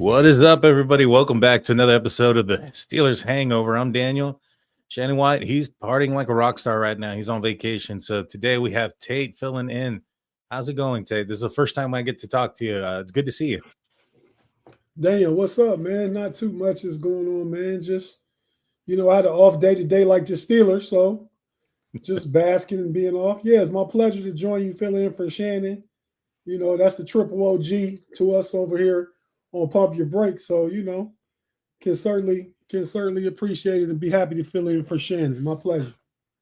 What is up, everybody? Welcome back to another episode of the Steelers Hangover. I'm Daniel. Shannon White, he's partying like a rock star right now. He's on vacation. So today we have Tate filling in. How's it going, Tate? This is the first time I get to talk to you. It's good to see you. Daniel, what's up, man? Not too much is going on, man. Just, I had an off day today like the Steelers, so just basking and being off. Yeah, it's my pleasure to join you, filling in for Shannon. That's the triple OG to us over here on Pump Your Brakes. So, can certainly appreciate it and be happy to fill in for Shannon. My pleasure.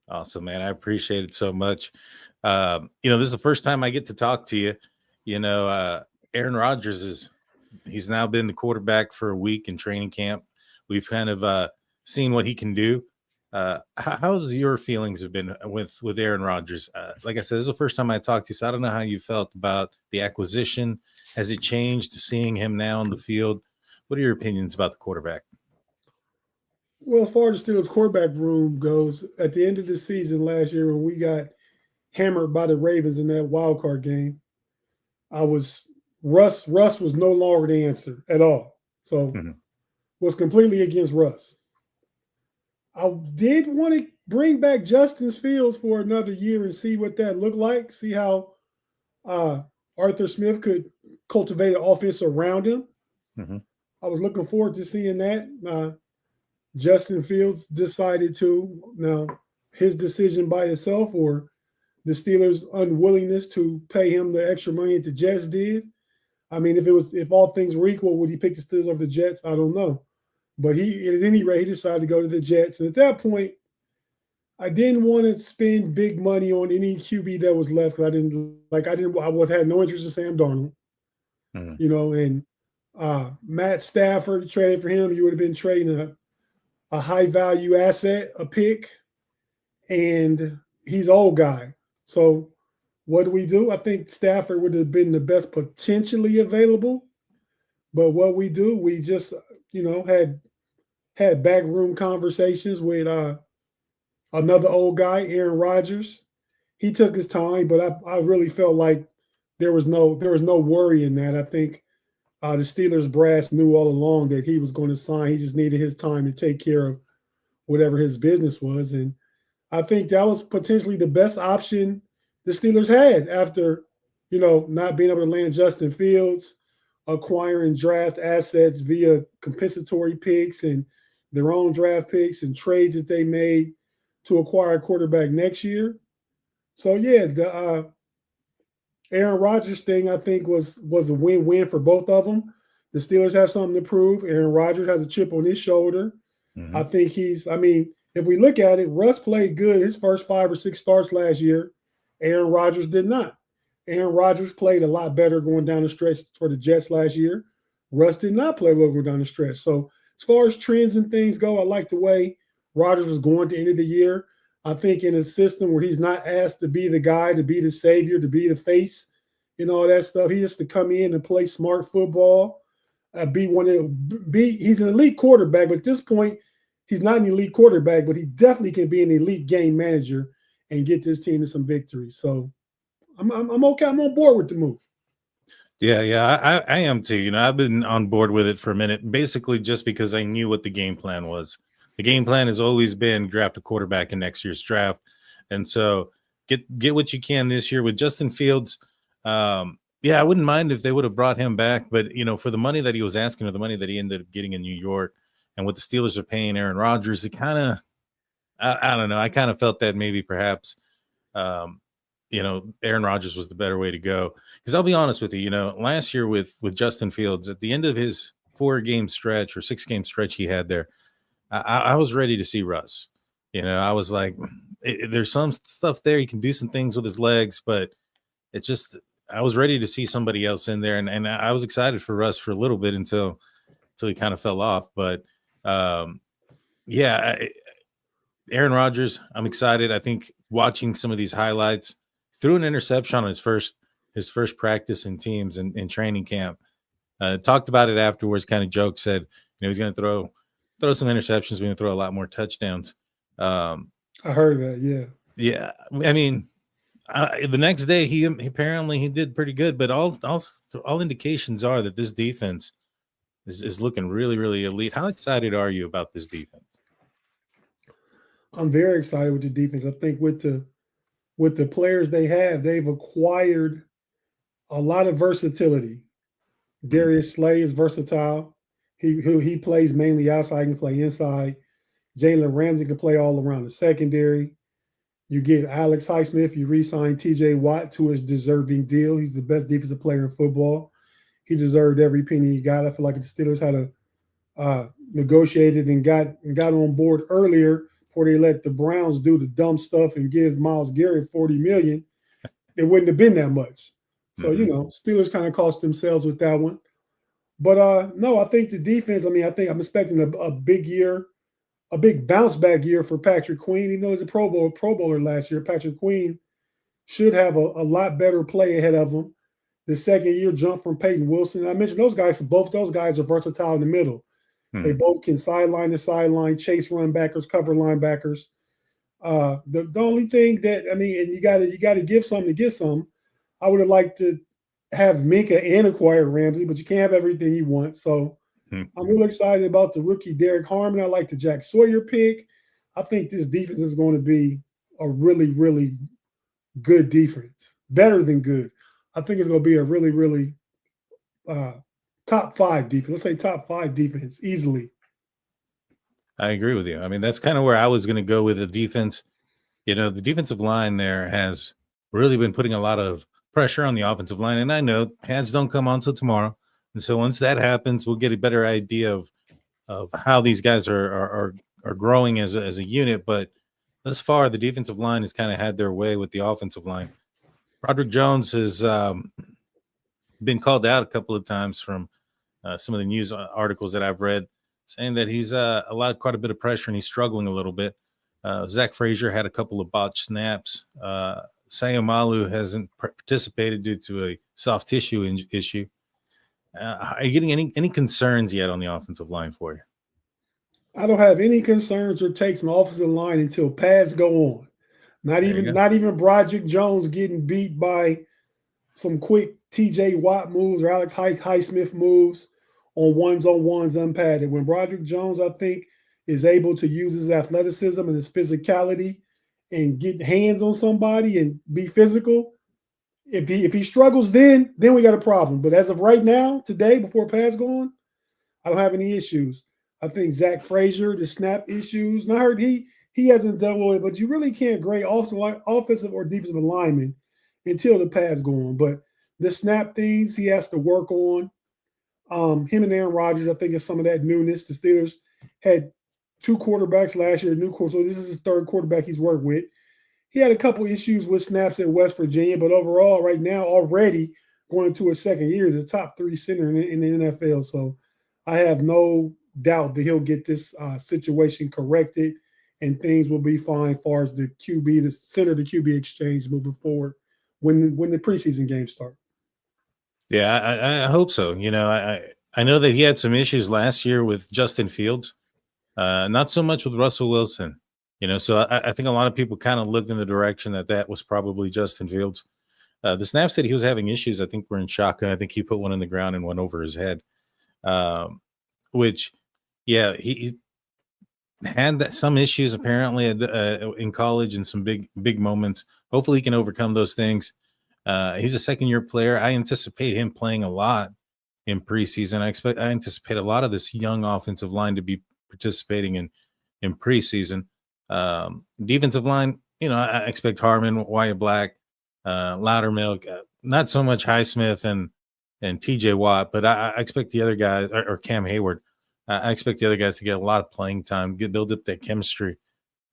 Awesome, man. I appreciate it so much. This is the first time I get to talk to you. Aaron Rodgers he's now been the quarterback for a week in training camp. We've kind of seen what he can do. How's your feelings have been with Aaron Rodgers? Like I said, this is the first time I talked to you, so I don't know how you felt about the acquisition. Has it changed seeing him now on the field? What are your opinions about the quarterback? Well, as far as the Steelers quarterback room goes, at the end of the season last year when we got hammered by the Ravens in that wild card game, I was Russ was no longer the answer at all. So was completely against Russ. I did want to bring back Justin Fields for another year and see what that looked like. See how uh, Arthur Smith could cultivate an offense around him. Mm-hmm. I was looking forward to seeing that. Justin Fields decided to now his decision by itself or the Steelers' unwillingness to pay him the extra money that the Jets did. I mean, if all things were equal, would he pick the Steelers over the Jets? I don't know. But at any rate, he decided to go to the Jets. And at that point, I didn't want to spend big money on any QB that was left because had no interest in Sam Darnold. And Matt Stafford traded for him. You would have been trading a high value asset, a pick, and he's an old guy. So what do? I think Stafford would have been the best potentially available. But what we do, we just, had backroom conversations with another old guy, Aaron Rodgers. He took his time, but I really felt like there was no worry in that. I think the Steelers brass knew all along that he was going to sign. He just needed his time to take care of whatever his business was. And I think that was potentially the best option the Steelers had after, not being able to land Justin Fields, acquiring draft assets via compensatory picks and their own draft picks and trades that they made to acquire a quarterback next year. So yeah, the Aaron Rodgers thing I think was a win-win for both of them. The Steelers have something to prove. Aaron Rodgers has a chip on his shoulder. Mm-hmm. I think if we look at it, Russ played good his first 5 or 6 starts last year. Aaron Rodgers did not. Aaron Rodgers played a lot better going down the stretch for the Jets last year. Russ did not play well going down the stretch. So as far as trends and things go, I like the way Rodgers was going to the end of the year. I think in a system where he's not asked to be the guy, to be the savior, to be the face, and all that stuff. He has to come in and play smart football. He's an elite quarterback, but at this point, he's not an elite quarterback, but he definitely can be an elite game manager and get this team to some victories. So I'm okay. I'm on board with the move. Yeah, I am too. I've been on board with it for a minute, basically just because I knew what the game plan was. The game plan has always been draft a quarterback in next year's draft. And so get what you can this year with Justin Fields. I wouldn't mind if they would have brought him back, but for the money that he was asking or the money that he ended up getting in New York and what the Steelers are paying Aaron Rodgers, it kind of, I don't know. I kind of felt that maybe perhaps, Aaron Rodgers was the better way to go. Because I'll be honest with you, last year with Justin Fields, at the end of his 4-game stretch or 6-game stretch he had there, I was ready to see Russ. I was like, there's some stuff there. He can do some things with his legs, but it's just, I was ready to see somebody else in there. And I was excited for Russ for a little bit until he kind of fell off. But Aaron Rodgers, I'm excited. I think watching some of these highlights, threw an interception on his first practice in teams in training camp. Talked about it afterwards, kind of joked, said, he's going to throw some interceptions. We're going to throw a lot more touchdowns. I heard that. Yeah. Yeah. I mean, the next day he apparently did pretty good, but all indications are that this defense is looking really, really elite. How excited are you about this defense? I'm very excited with the defense. I think with the players they have, they've acquired a lot of versatility. Mhm. Darius Slay is versatile. He plays mainly outside, he can play inside. Jalen Ramsey can play all around the secondary. You get Alex Highsmith, you re-sign TJ Watt to his deserving deal. He's the best defensive player in football. He deserved every penny he got. I feel like the Steelers had a negotiated and got on board earlier before they let the Browns do the dumb stuff and give Miles Garrett 40 million. It wouldn't have been that much. So, Mhm. Steelers kind of cost themselves with that one. But no, I think the defense, I think I'm expecting a big year, a big bounce back year for Patrick Queen. Even though he's a Pro Bowler last year, Patrick Queen should have a lot better play ahead of him. The second year jump from Peyton Wilson. I mentioned those guys, both those guys are versatile in the middle. They Mhm. both can sideline to sideline, chase run backers, cover linebackers. The only thing that and you got to give some to get some. I would have liked to have Minka and acquire Ramsey, but you can't have everything you want. So Mhm. I'm really excited about the rookie Derek Harmon. I like the Jack Sawyer pick. I think this defense is going to be a really, really good defense, better than good. I think it's going to be a really, really uh, top five defense. Let's say top five defense easily. I agree with you. I mean, that's kind of where I was going to go with the defense. The defensive line there has really been putting a lot of pressure on the offensive line. And I know pads don't come on until tomorrow. And so once that happens, we'll get a better idea of how these guys are growing as a unit. But thus far, the defensive line has kind of had their way with the offensive line. Roderick Jones has been called out a couple of times from some of the news articles that I've read, saying that he's allowed quite a bit of pressure and he's struggling a little bit. Zach Frazier had a couple of botched snaps. Sayamalu hasn't participated due to a soft tissue issue. Are you getting any concerns yet on the offensive line for you? I don't have any concerns or takes on the offensive line until pads go on. There you go. Not even Broderick Jones getting beat by some quick TJ Watt moves or Alex Highsmith moves on ones unpadded. When Broderick Jones, I think, is able to use his athleticism and his physicality and get hands on somebody and be physical. If he struggles, then we got a problem. But as of right now, today, before pads go on, I don't have any issues. I think Zach Frazier, the snap issues, and I heard he hasn't dealt with it, but you really can't grade offensive or defensive lineman until the pads go on. But the snap things he has to work on. Him and Aaron Rodgers, I think, is some of that newness. The Steelers had two quarterbacks last year, new quarter, so this is his third quarterback he's worked with. He had a couple issues with snaps at West Virginia, but overall, right now, already going into his second year, is a top three center in the NFL. So I have no doubt that he'll get this situation corrected and things will be fine as far as the QB, the center to QB exchange moving forward when the preseason games start. Yeah, I hope so. I know that he had some issues last year with Justin Fields, not so much with Russell Wilson. So I think a lot of people kind of looked in the direction that was probably Justin Fields. The snaps that he was having issues, I think, were in shotgun. I think he put one in the ground and went over his head. Which, yeah, he had some issues apparently in college and some big moments. Hopefully, he can overcome those things. He's a second-year player. I anticipate him playing a lot in preseason. I anticipate a lot of this young offensive line to be participating in preseason. Defensive line, I expect Harmon, Wyatt Black, Loudermilk, not so much Highsmith and TJ Watt, but I expect the other guys or Cam Hayward. I expect the other guys to get a lot of playing time, build up that chemistry.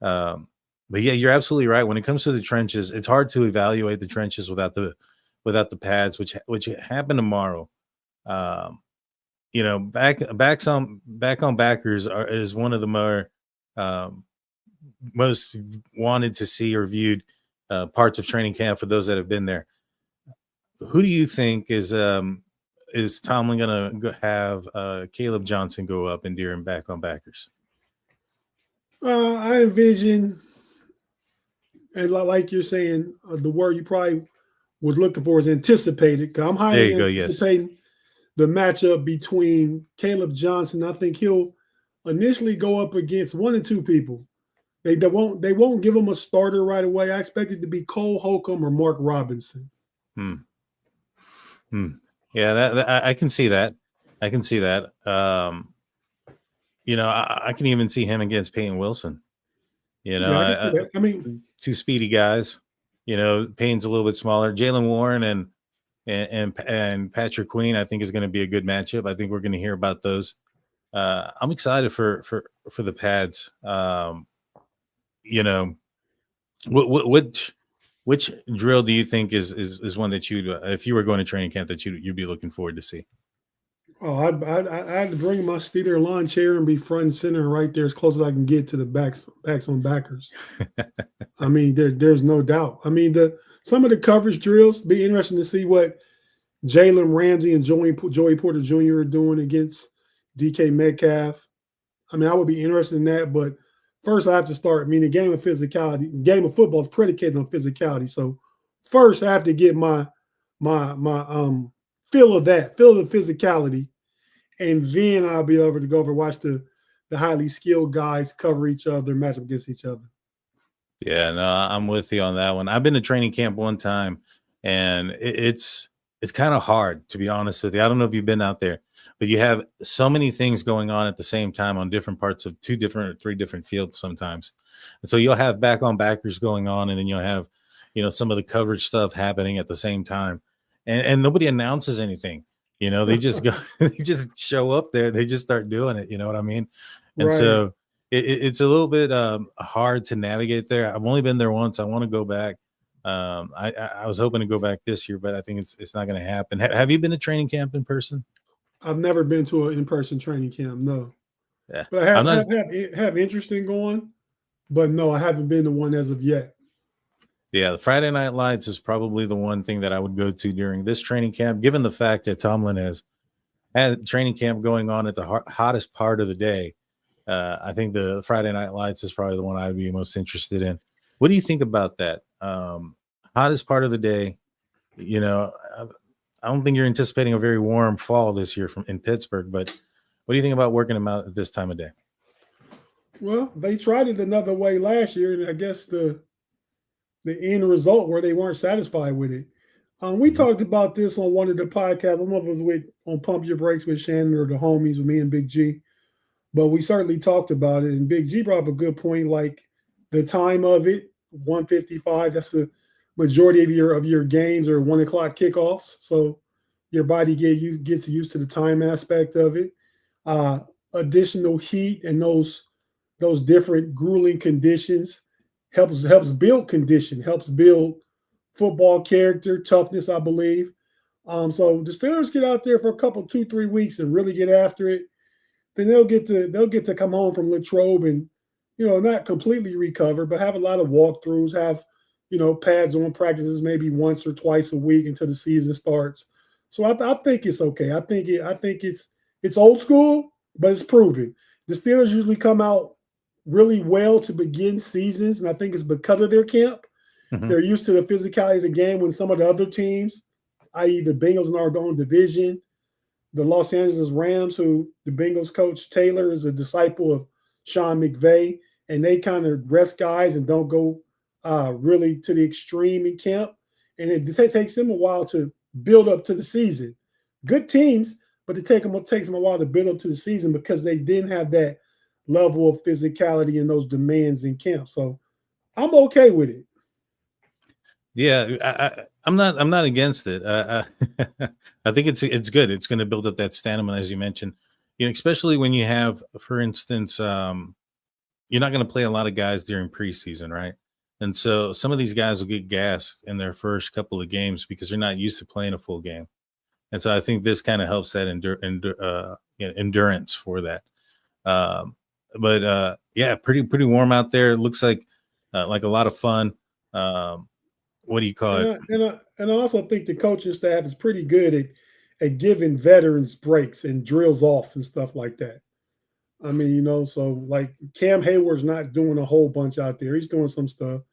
But yeah, you're absolutely right. When it comes to the trenches, it's hard to evaluate the trenches without the pads, which happen tomorrow. Um, back on backers is one of the more um, most wanted to see or viewed parts of training camp for those that have been there. Who do you think is Tomlin going to have Caleb Johnson go up and during back on backers? I envision, and like you're saying, the word you probably was looking for is anticipated. 'Cause I'm There highly you go. Yes. anticipating the matchup between Caleb Johnson. I think he'll initially go up against one or two people. They won't give him a starter right away. I expect it to be Cole Holcomb or Mark Robinson. Hmm. Hmm. Yeah, I can see that. I can see that. I can even see him against Peyton Wilson. Yeah, I can see that. I mean, Two speedy guys. Payne's a little bit smaller. Jalen Warren and Patrick Queen, I think, is going to be a good matchup. I think we're going to hear about those. I'm excited for the pads. Which drill do you think is one that you'd, if you were going to training camp, that you'd be looking forward to see? oh, I had to bring my Steeler lawn chair and be front and center right there as close as I can get to the backs on backers. I mean, there's no doubt. I mean, some of the coverage drills be interesting to see what Jalen Ramsey and Joey Porter Jr. are doing against DK Metcalf. I mean, I would be interested in that, but first I have to start. I mean, the game of football is predicated on physicality. So first I have to get my feel of the physicality, and then I'll be able to go over and watch the highly skilled guys cover each other, match up against each other. Yeah, no, I'm with you on that one. I've been to training camp one time, and it's kind of hard, to be honest with you. I don't know if you've been out there, but you have so many things going on at the same time on different parts of 2 different or 3 different fields sometimes. And so you'll have back on backers going on, and then you'll have, some of the coverage stuff happening at the same time. And nobody announces anything. They just go, they just show up there. They just start doing it. You know what I mean? And Right. so it's a little bit hard to navigate there. I've only been there once. I want to go back. I was hoping to go back this year, but I think it's not going to happen. Have you been to training camp in person? I've never been to an in-person training camp, no. Yeah, But I I'm not. have interest in going, but no, I haven't been to one as of yet. Yeah, the Friday Night Lights is probably the one thing that I would go to during this training camp, given the fact that Tomlin has had training camp going on at the hottest part of the day. I think the Friday Night Lights is probably the one I'd be most interested in. What do you think about that? Hottest part of the day. I don't think you're anticipating a very warm fall this year in Pittsburgh, but what do you think about working them out at this time of day? Well, they tried it another way last year, and I guess the end result where they weren't satisfied with it. We talked about this on one of the podcasts. I don't know if it was on Pump Your Brakes with Shannon or the homies with me and Big G, but we certainly talked about it. And Big G brought up a good point, like the time of it, 1:55. That's the majority of your games are 1:00 kickoffs. So your body gets used to the time aspect of it. Additional heat and those different grueling conditions helps build condition, helps build football character, toughness, I believe. So the Steelers get out there for a couple, 2-3 weeks and really get after it. Then they'll get to come home from Latrobe and not completely recover, but have a lot of walkthroughs, have pads on practices maybe once or twice a week until the season starts. So I think it's okay. I think it's old school, but it's proven. The Steelers usually come out really well to begin seasons, and I think it's because of their camp. Mhm. They're used to the physicality of the game when some of the other teams, i.e. the Bengals in our own division, the Los Angeles Rams, who the Bengals coach Taylor is a disciple of Sean McVay, and they kind of rest guys and don't go really to the extreme in camp. And it takes them a while to build up to the season. Good teams, but it takes them a while to build up to the season because they didn't have that level of physicality and those demands in camp. So I'm okay with it. Yeah, I'm not against it. I think it's good. It's going to build up that stamina, as you mentioned. Especially when you have, for instance, you're not going to play a lot of guys during preseason, right? And so some of these guys will get gassed in their first couple of games because they're not used to playing a full game. And so I think this kind of helps that endurance for that. But yeah, pretty warm out there. It looks like a lot of fun. What do you call it? And I also think the coaching staff is pretty good at giving veterans breaks and drills off and stuff like that. I mean, so like Cam Hayward's not doing a whole bunch out there. He's doing some stuff.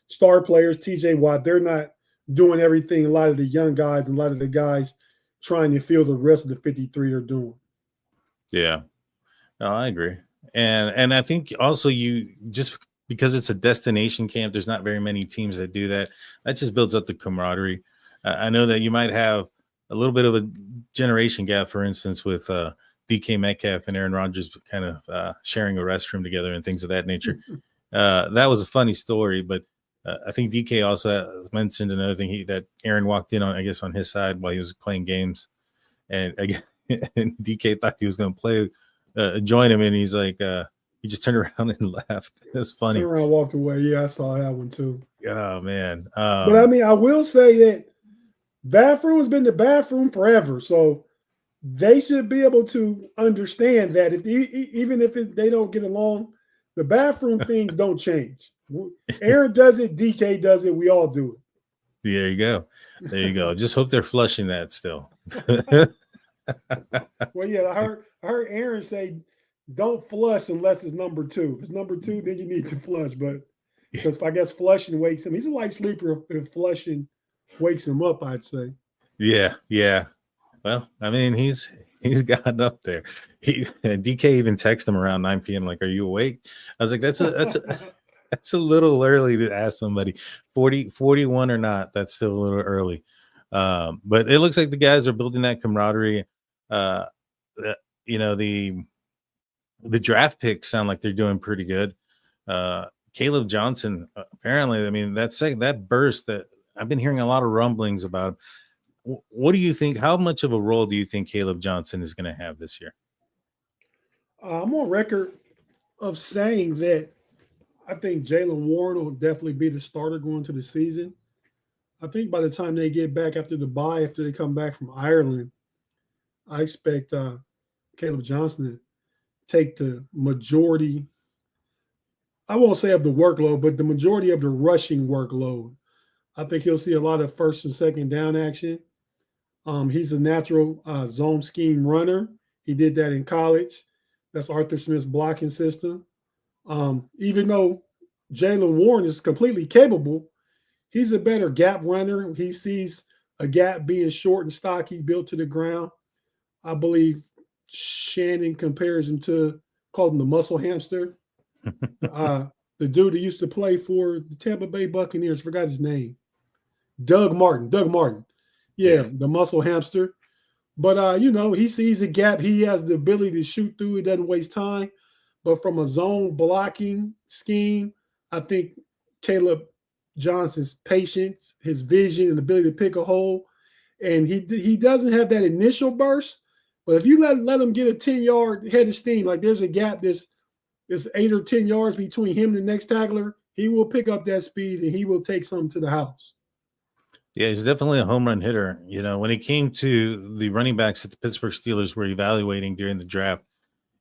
Star players, TJ Watt, they're not doing everything. A lot of the young guys and a lot of the guys trying to feel the rest of the 53 are doing. Yeah. No, I agree. And I think also you just because it's a destination camp, there's not very many teams that do that. That just builds up the camaraderie. I know that you might have a little bit of a generation gap, for instance, with DK Metcalf and Aaron Rodgers kind of sharing a restroom together and things of that nature. That was a funny story, but I think DK also mentioned another thing that Aaron walked in on, I guess, on his side while he was playing games, and again, and DK thought he was going to play, join him, and he's like, he just turned around and left. That's funny. Turned around, walked away. Yeah, I saw that one too. Oh man, but I mean, I will say that bathroom has been the bathroom forever, so they should be able to understand that even if they don't get along, the bathroom things don't change. Aaron does it, DK does it, we all do it. There you go. There you go. Just hope they're flushing that still. Well, yeah, I heard Aaron say, "Don't flush unless it's number 2. If it's number 2, then you need to flush." But because I guess flushing wakes him. He's a light sleeper. If flushing wakes him up, I'd say. Yeah, yeah. Well, I mean, he's gotten up there. DK even texted him around 9 p.m. like, "Are you awake?" I was like, "That's a little early to ask somebody 41 or not. That's still a little early." But it looks like the guys are building that camaraderie. You know, the draft picks sound like they're doing pretty good. Caleb Johnson, apparently, I mean, that burst that I've been hearing a lot of rumblings about. What do you think? How much of a role do you think Caleb Johnson is going to have this year? I'm on record of saying that I think Jalen Warren will definitely be the starter going to the season. I think by the time they get back after the bye, after they come back from Ireland, I expect Caleb Johnson to take the majority, I won't say of the workload, but the majority of the rushing workload. I think he'll see a lot of first and second down action. He's a natural zone scheme runner. He did that in college. That's Arthur Smith's blocking system. Even though Jalen Warren is completely capable, he's a better gap runner. He sees a gap being short and stocky, built to the ground. I believe Shannon compares him to, called him the muscle hamster. The dude that used to play for the Tampa Bay Buccaneers, forgot his name. Doug Martin. Yeah, the muscle hamster. But he sees a gap. He has the ability to shoot through. He doesn't waste time. But from a zone blocking scheme, I think Caleb Johnson's patience, his vision, and ability to pick a hole, and he doesn't have that initial burst. But if you let him get a 10-yard head of steam, like there's a gap that's 8 or 10 yards between him and the next tackler, he will pick up that speed and he will take something to the house. Yeah, he's definitely a home run hitter. You know, when it came to the running backs that the Pittsburgh Steelers were evaluating during the draft,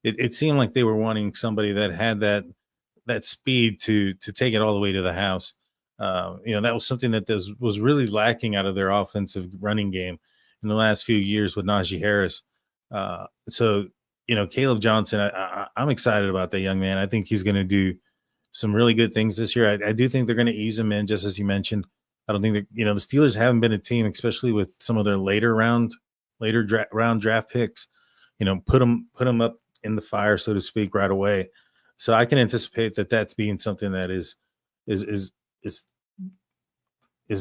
it seemed like they were wanting somebody that had that speed to take it all the way to the house. That was something that was really lacking out of their offensive running game in the last few years with Najee Harris. So Caleb Johnson, I'm excited about that young man. I think he's going to do some really good things this year. I do think they're going to ease him in, just as you mentioned. I don't think that the Steelers haven't been a team, especially with some of their later round draft picks. Put them up in the fire, so to speak, right away. So I can anticipate that's being something that is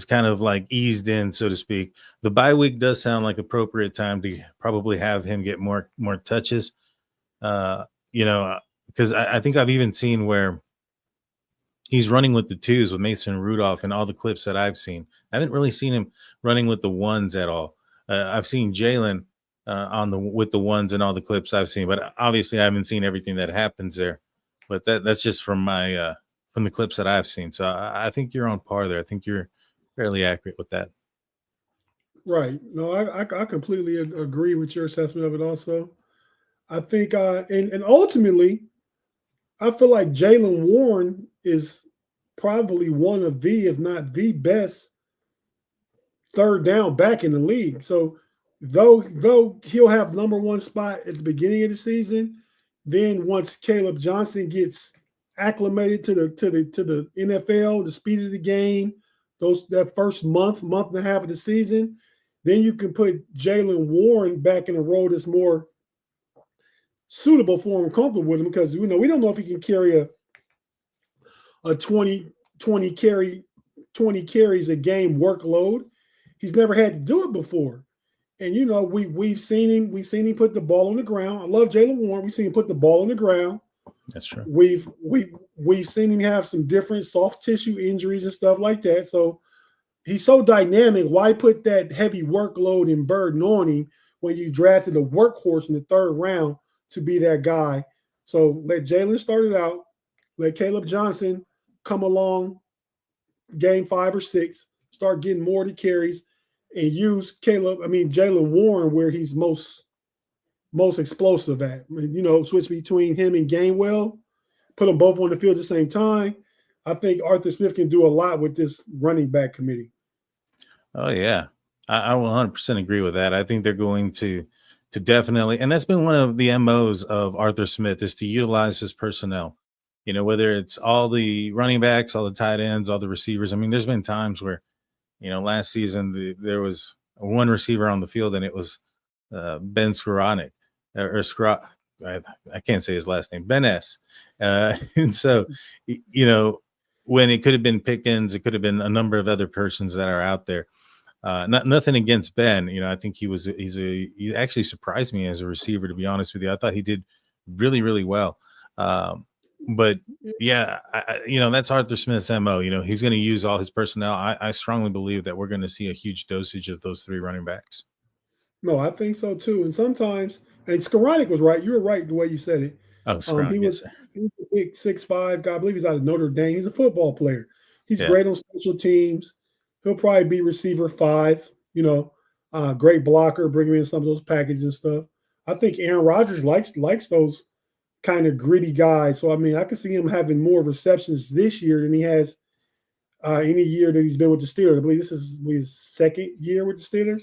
kind of like eased in, so to speak. The bye week does sound like appropriate time to probably have him get more touches. Because I think I've even seen where he's running with the 2s with Mason Rudolph in all the clips that I've seen. I haven't really seen him running with the 1s at all. I've seen Jalen with the 1s in all the clips I've seen, but obviously I haven't seen everything that happens there. But that's just from my from the clips that I've seen. So I think you're on par there. I think you're fairly accurate with that. Right. No, I completely agree with your assessment of it also. I think, and ultimately, I feel like Jalen Warren is probably one of the, if not the best, third down back in the league. So though he'll have number 1 spot at the beginning of the season, then once Caleb Johnson gets acclimated to the NFL, the speed of the game, that first month and a half of the season, Then you can put Jalen Warren back in a role that's more suitable for him, comfortable with him, because we don't know if he can carry a 20 carry 20 carries a game workload. He's never had to do it before. And we've seen him put the ball on the ground. I love Jalen Warren. We've seen him put the ball on the ground. That's true. We've seen him have some different soft tissue injuries and stuff like that. So he's so dynamic. Why put that heavy workload and burden on him when you drafted a workhorse in the 3rd round to be that guy? So let Jalen start it out. Let Caleb Johnson come along game 5 or 6, start getting more of the carries, and use Jalen Warren where he's most explosive at. Switch between him and Gainwell, put them both on the field at the same time. I think Arthur Smith can do a lot with this running back committee. Oh yeah, I will 100% agree with that. I think they're going to definitely, and that's been one of the MOs of Arthur Smith, is to utilize his personnel. Whether it's all the running backs, all the tight ends, all the receivers. I mean, there's been times where, last season there was one receiver on the field, and it was Ben Skoranek, I can't say his last name, Ben S. And so, when it could have been Pickens, it could have been a number of other persons that are out there. Nothing against Ben. I think he actually surprised me as a receiver, to be honest with you. I thought he did really, really well. But yeah, that's Arthur Smith's MO. He's going to use all his personnel. I strongly believe that we're going to see a huge dosage of those 3 running backs. No, I think so too. And sometimes, and Skoranek was right. You were right the way you said it. Oh, Skoranek, he was a big 6'5" guy. I believe he's out of Notre Dame. He's a football player. He's great on special teams. He'll probably be receiver 5. Great blocker, bring him in some of those packages and stuff. I think Aaron Rodgers likes those kind of gritty guys. So, I can see him having more receptions this year than he has any year that he's been with the Steelers. I believe this is his 2nd year with the Steelers.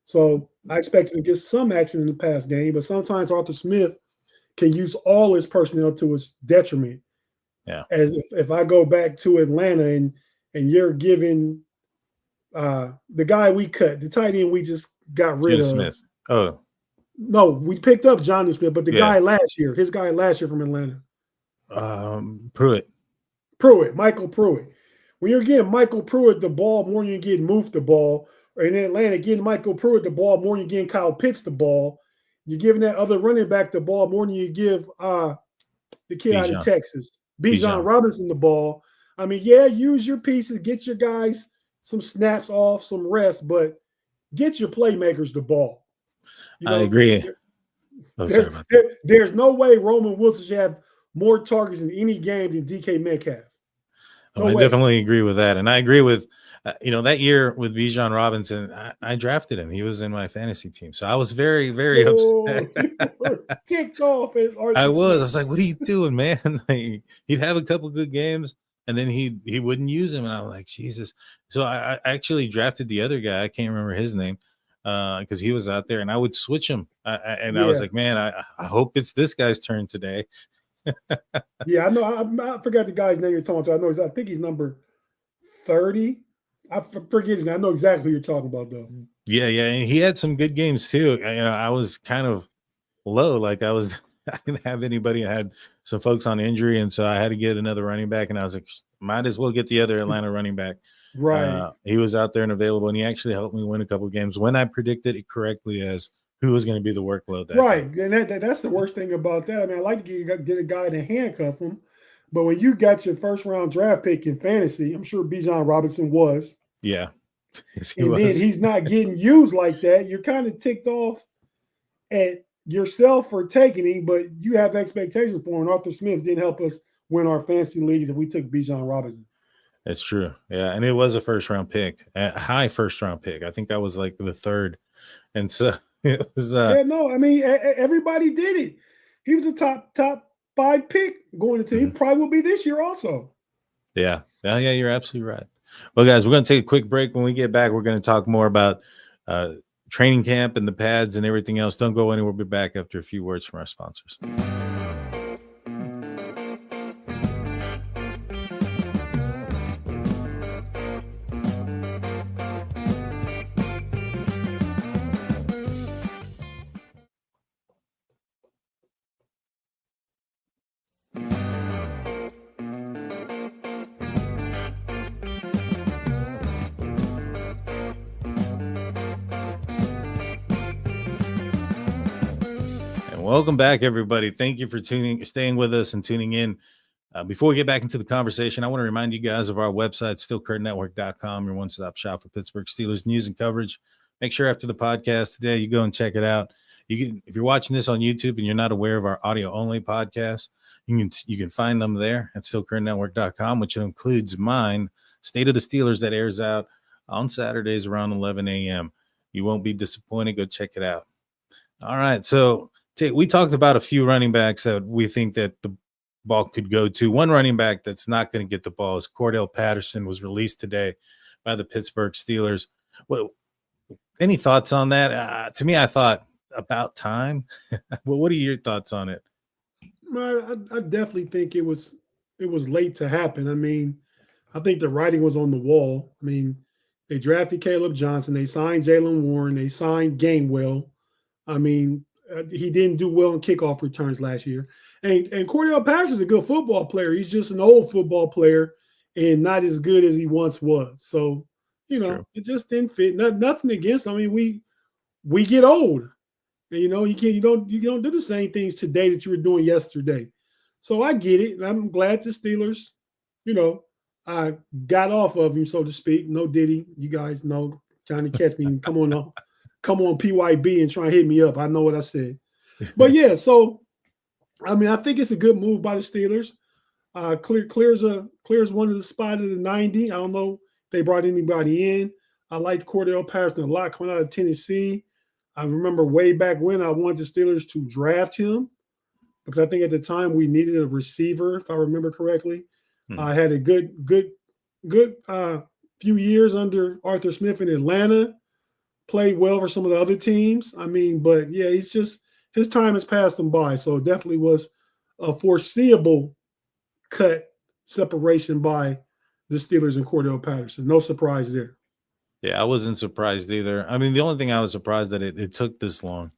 So I expect him to get some action in the past game, but sometimes Arthur Smith can use all his personnel to his detriment. Yeah. As if I go back to Atlanta and you're giving the guy we cut, the tight end we just got rid of. Smith. Oh. No, we picked up Jonnu Smith, but the guy last year, his guy last year from Atlanta. Michael Pruitt. When you're getting Michael Pruitt the ball more than you're getting Moof the ball, or in Atlanta, getting Michael Pruitt the ball more than you're getting Kyle Pitts the ball, you're giving that other running back the ball more than you give the kid out of Texas, Bijan Robinson the ball. Use your pieces, get your guys some snaps off, some rest, but get your playmakers the ball. I agree. Sorry about that. There's no way Roman Wilson should have more targets in any game than DK Metcalf. I definitely agree with that. And I agree with, that year with Bijan Robinson, I drafted him. He was in my fantasy team. So I was very, very upset. Ticked off. I was like, what are you doing, man? He'd have a couple good games, and then he wouldn't use him. And I was like, Jesus. So I actually drafted the other guy. I can't remember his name. Because he was out there, and I would switch him. I was like, man, I hope it's this guy's turn today. Yeah, I know. I forgot the guy's name you're talking about. I think he's number 30. I forget his name. I know exactly who you're talking about, though. Yeah, and he had some good games too. I was kind of low, like I didn't have anybody. I had some folks on injury, and so I had to get another running back. And I was like, might as well get the other Atlanta running back. Right. He was out there and available, and he actually helped me win a couple of games when I predicted it correctly as who was going to be the workload. Right. And that's the worst thing about that. I like to get a guy to handcuff him, but when you got your 1st round draft pick in fantasy, I'm sure Bijan Robinson was. Yeah. Yes, then he's not getting used like that. You're kind of ticked off at yourself for taking him, but you have expectations for him. Arthur Smith didn't help us win our fantasy leagues if we took Bijan Robinson. That's true. Yeah. And it was a 1st round pick, a high 1st round pick. I think I was like the 3rd. And so it was. Everybody did it. He was a top 5 pick going into. He probably will be this year also. Yeah. Yeah. You're absolutely right. Well, guys, we're going to take a quick break. When we get back, we're going to talk more about training camp and the pads and everything else. Don't go anywhere. We'll be back after a few words from our sponsors. Welcome back, everybody. Thank you for staying with us and tuning in. Before we get back into the conversation, I want to remind you guys of our website, stillcurtnetwork.com, your one-stop shop for Pittsburgh Steelers news and coverage. Make sure after the podcast today, you go and check it out. If you're watching this on YouTube and you're not aware of our audio-only podcast, you can find them there at stillcurtnetwork.com, which includes mine, State of the Steelers, that airs out on Saturdays around 11 a.m. You won't be disappointed. Go check it out. All right, so we talked about a few running backs that we think that the ball could go to. One running back that's not going to get the ball is Cordell Patterson, was released today by the Pittsburgh Steelers. Any thoughts on that? To me, I thought about time. Well, what are your thoughts on it? I definitely think it was late to happen. I mean, I think the writing was on the wall. I mean, they drafted Caleb Johnson, they signed Jalen Warren, they signed Gainwell. I mean, he didn't do well in kickoff returns last year. And Cordell Patterson's a good football player. He's just an old football player and not as good as he once was. So, True. It just didn't fit. Nothing against him. I mean, we get old. And, you don't do the same things today that you were doing yesterday. So I get it. And I'm glad the Steelers, I got off of him, so to speak. No Diddy. You guys know, trying to catch me and come on PYB and try and hit me up. I know what I said. But yeah, so I mean, I think it's a good move by the Steelers. Clears one of the spot of the 90. I don't know if they brought anybody in. I liked Cordell Patterson a lot coming out of Tennessee. I remember way back when I wanted the Steelers to draft him because I think at the time we needed a receiver, if I remember correctly. I had a good few years under Arthur Smith in Atlanta. Played well for some of the other teams. I mean, but yeah, his time has passed him by. So it definitely was a foreseeable separation by the Steelers and Cordell Patterson. No surprise there. Yeah, I wasn't surprised either. I mean, the only thing I was surprised that it took this long.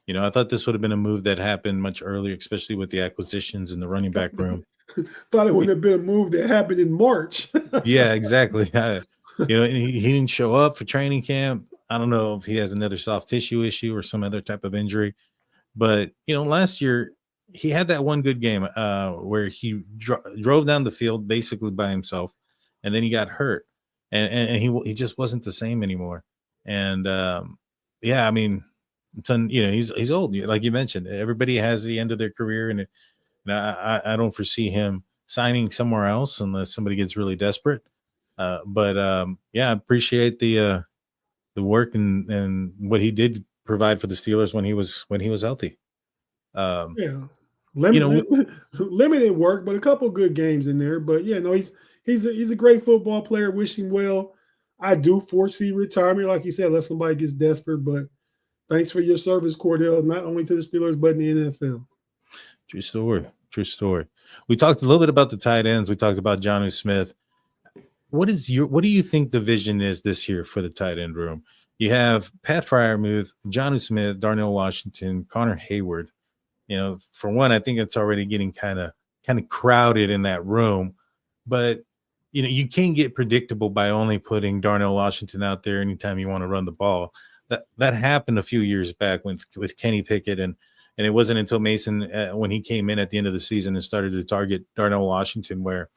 I thought this would have been a move that happened much earlier, especially with the acquisitions in the running back room. Thought it would have been a move that happened in March. Yeah, exactly. He didn't show up for training camp. I don't know if he has another soft tissue issue or some other type of injury. But, last year he had that one good game where he drove down the field basically by himself, and then he got hurt. And he just wasn't the same anymore. And, I mean, he's old. Like you mentioned, everybody has the end of their career. And I don't foresee him signing somewhere else unless somebody gets really desperate. I appreciate the work and what he did provide for the Steelers when he was healthy. Limited work, but a couple good games in there. But he's a great football player. Wish him well. I do foresee retirement, like you said, unless somebody gets desperate. But thanks for your service, Cordell, not only to the Steelers but in the NFL. True story. We talked a little bit about the tight ends. We talked about Jonnu Smith. What do you think the vision is this year for the tight end room? You have Pat Freiermuth, Jonnu Smith, Darnell Washington, Connor Hayward. For one, I think it's already getting kind of crowded in that room. But you can't get predictable by only putting Darnell Washington out there anytime you want to run the ball. That happened a few years back with Kenny Pickett, and it wasn't until Mason when he came in at the end of the season and started to target Darnell Washington where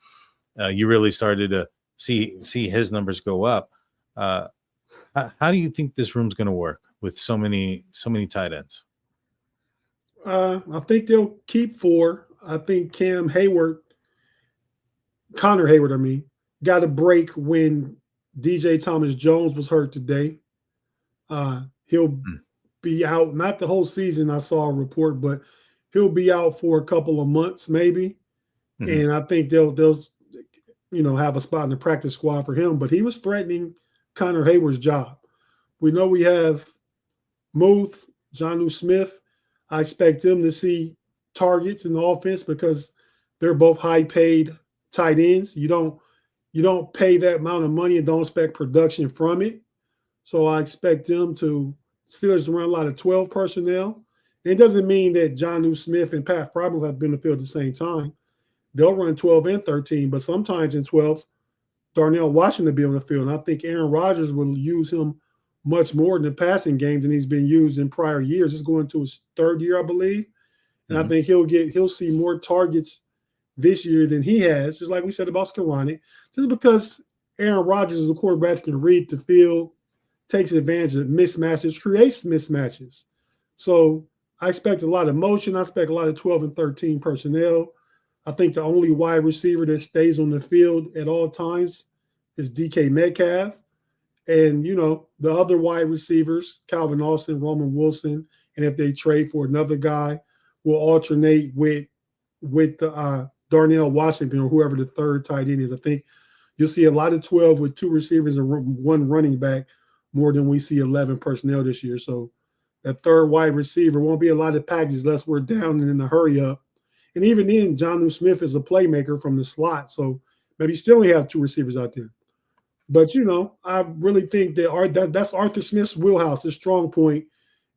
you really started to see his numbers go up. How do you think this room's going to work with so many tight ends? I think they'll keep 4. I think Connor Hayward, got a break when DJ Thomas Jones was hurt today. He'll be out, not the whole season, I saw a report, but he'll be out for a couple of months maybe. Mm-hmm. And I think they'll have a spot in the practice squad for him. But he was threatening Connor Hayward's job. We know we have Muth, Jonnu Smith. I expect them to see targets in the offense because they're both high-paid tight ends. You don't pay that amount of money and don't expect production from it. So I expect them Steelers to run a lot of 12 personnel. It doesn't mean that Jonnu Smith and Pat Freiermuth have been in the field at the same time. They'll run 12 and 13, but sometimes in 12, Darnell Washington will be on the field. And I think Aaron Rodgers will use him much more in the passing games than he's been used in prior years. He's going to his 3rd year, I believe. And I think he'll see more targets this year than he has, just like we said about Skoranek, just because Aaron Rodgers is a quarterback that can read the field, takes advantage of mismatches, creates mismatches. So I expect a lot of motion. I expect a lot of 12 and 13 personnel. I think the only wide receiver that stays on the field at all times is DK Metcalf. And, the other wide receivers, Calvin Austin, Roman Wilson, and if they trade for another guy, will alternate with Darnell Washington or whoever the third tight end is. I think you'll see a lot of 12 with two receivers and one running back more than we see 11 personnel this year. So that third wide receiver won't be a lot of packages unless we're down and in a hurry up. And even then, Jonnu Smith is a playmaker from the slot. So maybe you still only have two receivers out there. But, I really think that's Arthur Smith's wheelhouse. His strong point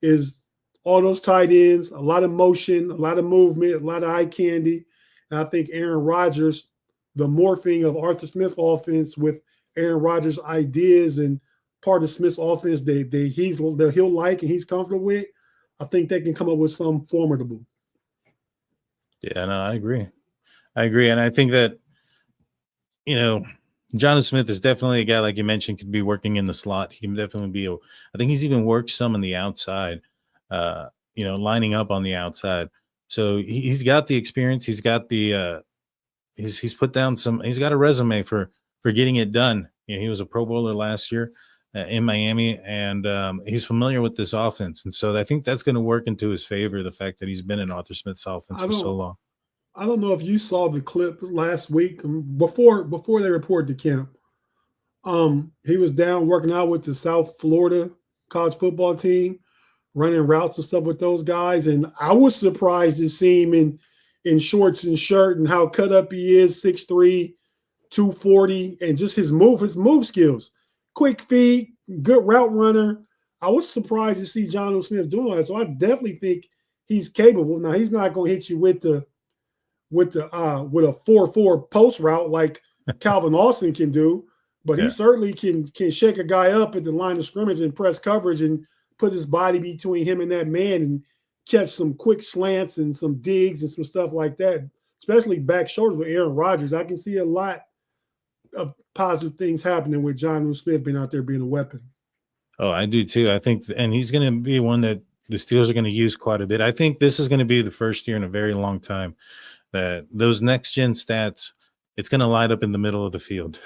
is all those tight ends, a lot of motion, a lot of movement, a lot of eye candy. And I think Aaron Rodgers, the morphing of Arthur Smith's offense with Aaron Rodgers' ideas and part of Smith's offense that he'll like and he's comfortable with, I think they can come up with something formidable. Yeah, no, I agree. And I think that, Jonnu Smith is definitely a guy, like you mentioned, could be working in the slot. He can definitely be I think he's even worked some on the outside, lining up on the outside. So he's got the experience. He's got the he's put down he's got a resume for getting it done. He was a Pro Bowler last year in Miami, and he's familiar with this offense. And so I think that's going to work into his favor, the fact that he's been in Arthur Smith's offense for so long. I don't know if you saw the clip last week before they reported to camp. He was down working out with the South Florida college football team, running routes and stuff with those guys. And I was surprised to see him in shorts and shirt and how cut up he is, 6'3", 240, and just his move skills. Quick feet, good route runner. I was surprised to see Jonnu Smith doing that. So I definitely think he's capable. Now he's not going to hit you with a 4-4 post route like Calvin Austin can do, but he certainly can shake a guy up at the line of scrimmage and press coverage and put his body between him and that man and catch some quick slants and some digs and some stuff like that, especially back shoulders with Aaron Rodgers. I can see a lot of positive things happening with Jonnu Smith being out there being a weapon. Oh, I do too. I think, and he's going to be one that the Steelers are going to use quite a bit. I think this is going to be the first year in a very long time that those next gen stats, it's going to light up in the middle of the field.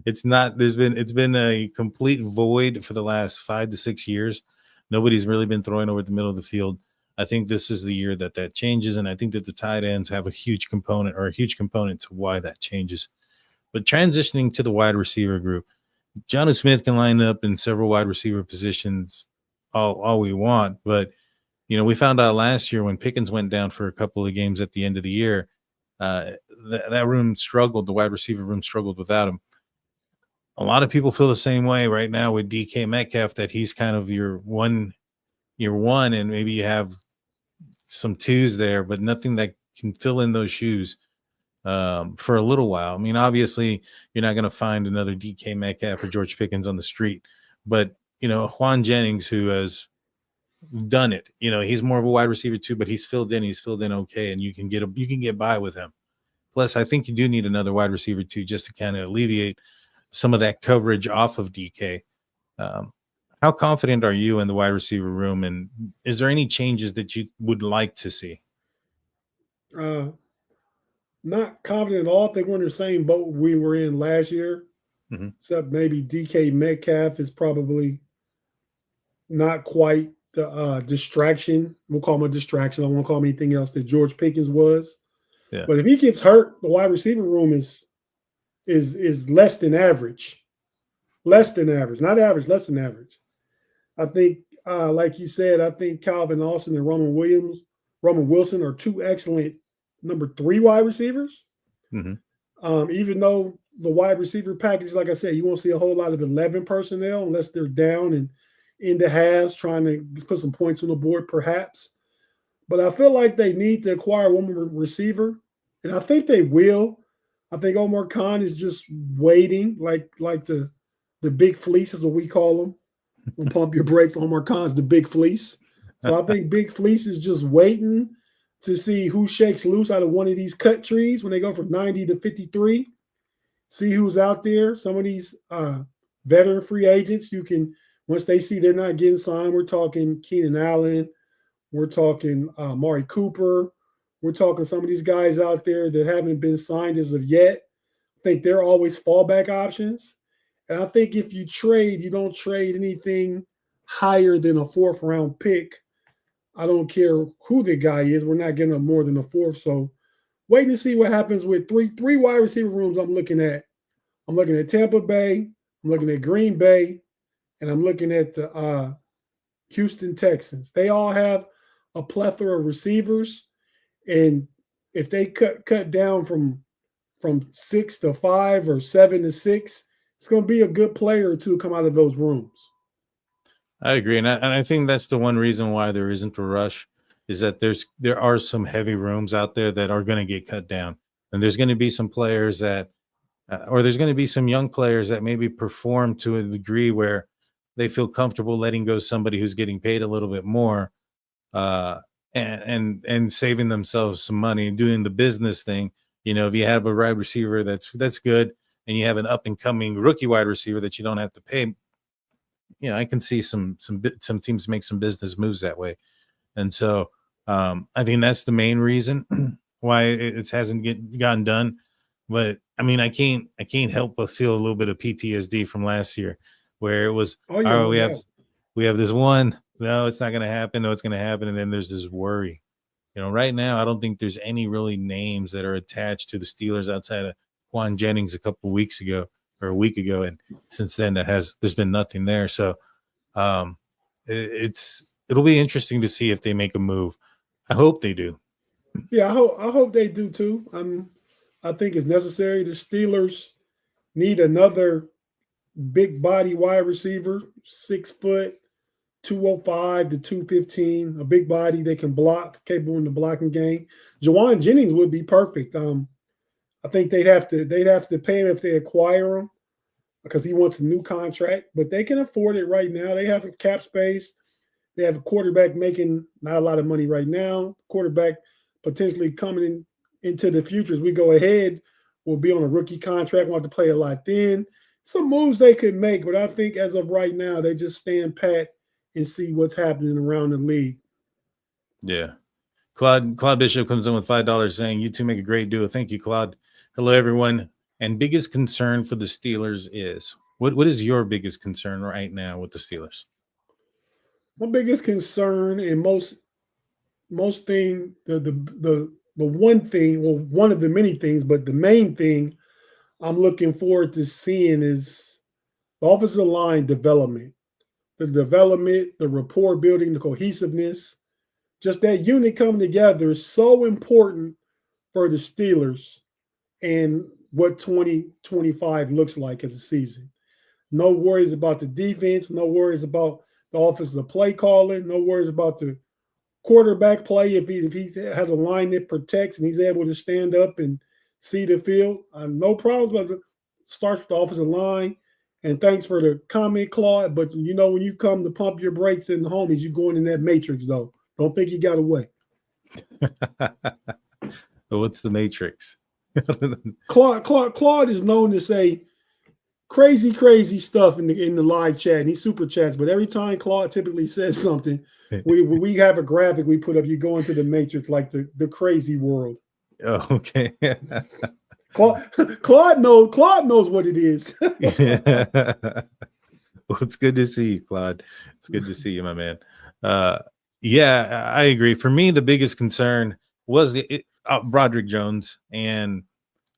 It's been a complete void for the last 5 to 6 years. Nobody's really been throwing over the middle of the field. I think this is the year that changes. And I think that the tight ends have a huge component to why that changes. But transitioning to the wide receiver group, Jonnu Smith can line up in several wide receiver positions all we want. But, we found out last year when Pickens went down for a couple of games at the end of the year, that room struggled. The wide receiver room struggled without him. A lot of people feel the same way right now with DK Metcalf, that he's kind of your one, and maybe you have some twos there, but nothing that can fill in those shoes for a little while. I mean, obviously, you're not going to find another DK Metcalf or George Pickens on the street, but Juan Jennings, who has done it, he's more of a wide receiver too, but he's filled in okay, and you can get by with him. Plus, I think you do need another wide receiver too, just to kind of alleviate some of that coverage off of DK. How confident are you in the wide receiver room, and is there any changes that you would like to see? Not confident at all. I think we're in the same boat we were in last year, except maybe DK Metcalf is probably not quite the distraction. We'll call him a distraction. I won't call him anything else that George Pickens was. Yeah. But if he gets hurt, the wide receiver room is less than average. Less than average. Not average, less than average. I think, like you said, I think Calvin Austin and Roman Wilson are two excellent number 3 wide receivers. Even though the wide receiver package, like I said, you won't see a whole lot of 11 personnel unless they're down and in the halves trying to put some points on the board, perhaps. But I feel like they need to acquire one more receiver, and I think they will. I think Omar Khan is just waiting, like the big fleece is what we call him. We'll pump your brakes. Omar Khan's the big fleece. So I think Big Fleece is just waiting to see who shakes loose out of one of these cut trees when they go from 90 to 53. See who's out there. Some of these veteran free agents, you can, once they see they're not getting signed, we're talking Keenan Allen, we're talking Mari Cooper, we're talking some of these guys out there that haven't been signed as of yet. I think they're always fallback options. And I think if you trade, you don't trade anything higher than a fourth round pick. I don't care who the guy is. We're not getting up more than a fourth. So waiting to see what happens with three wide receiver rooms I'm looking at. I'm looking at Tampa Bay, I'm looking at Green Bay, and I'm looking at the Houston Texans. They all have a plethora of receivers. And if they cut down from 6 to 5 or 7 to 6, it's going to be a good player or two come out of those rooms. I agree, and I think that's the one reason why there isn't a rush, is that there are some heavy rooms out there that are going to get cut down, and there's going to be some players that, or there's going to be some young players that maybe perform to a degree where they feel comfortable letting go somebody who's getting paid a little bit more, and saving themselves some money and doing the business thing. You know, if you have a wide receiver that's good, and you have an up and coming rookie wide receiver that you don't have to pay. You know, I can see some teams make some business moves that way, and so I think that's the main reason why it hasn't gotten done. But I mean, I can't help but feel a little bit of PTSD from last year, where it was, Oh, yeah, oh, we have this one, no, it's not going to happen, no, it's going to happen, and then there's this worry. You know, right now I don't think there's any really names that are attached to the Steelers outside of Juan Jennings a couple of weeks ago or a week ago, and since then there's been nothing there. So it'll be interesting to see if they make a move. I hope they do. Yeah, I hope they do too. I think it's necessary. The Steelers need another big body wide receiver, 6 foot, 205 to 215, a big body they can block, capable in the blocking game. Jawan Jennings would be perfect. I think they'd have to pay him if they acquire him, because he wants a new contract, but they can afford it right now. They have a cap space. They have a quarterback making not a lot of money right now. Quarterback potentially coming into the future as we go ahead will be on a rookie contract. Want to play a lot then. Some moves they could make, but I think as of right now, they just stand pat and see what's happening around the league. Yeah. Claude Bishop comes in with $5 saying, "You two make a great duo." Thank you, Claude. Hello, everyone. And biggest concern for the Steelers is what is your biggest concern right now with the Steelers? My biggest concern and most thing, the one thing, well, one of the many things, but the main thing I'm looking forward to seeing is the offensive line development. The development, the rapport building, the cohesiveness, just that unit coming together is so important for the Steelers and what 2025 looks like as a season. No worries about the defense, no worries about the offensive play calling, no worries about the quarterback play. If he has a line that protects and he's able to stand up and see the field, no problems. But it starts with the offensive line. And thanks for the comment, Claude. But you know, when you come to pump your brakes in the homies, you're going in that matrix, though. Don't think you got away. What's the matrix? Claude is known to say crazy stuff in the live chat, and he super chats. But every time Claude typically says something, we have a graphic we put up. You go into the matrix, like the crazy world. Oh, okay. Claude knows what it is. Yeah. Well, it's good to see you, Claude. It's good to see you, my man. Yeah, I agree. For me, the biggest concern was Broderick Jones, and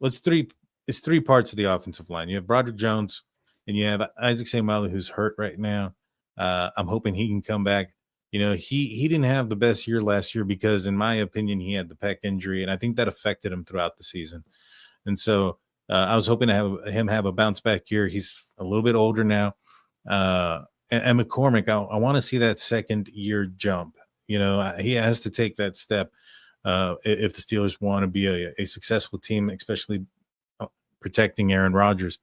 it's three parts of the offensive line. You have Broderick Jones, and you have Isaac Seumalo, who's hurt right now. I'm hoping he can come back. You know, he didn't have the best year last year because, in my opinion, he had the pec injury, and I think that affected him throughout the season. And so I was hoping to have him have a bounce back year. He's a little bit older now. And McCormick, I want to see that second year jump. You know, he has to take that step if the Steelers want to be a successful team, especially protecting Aaron Rodgers.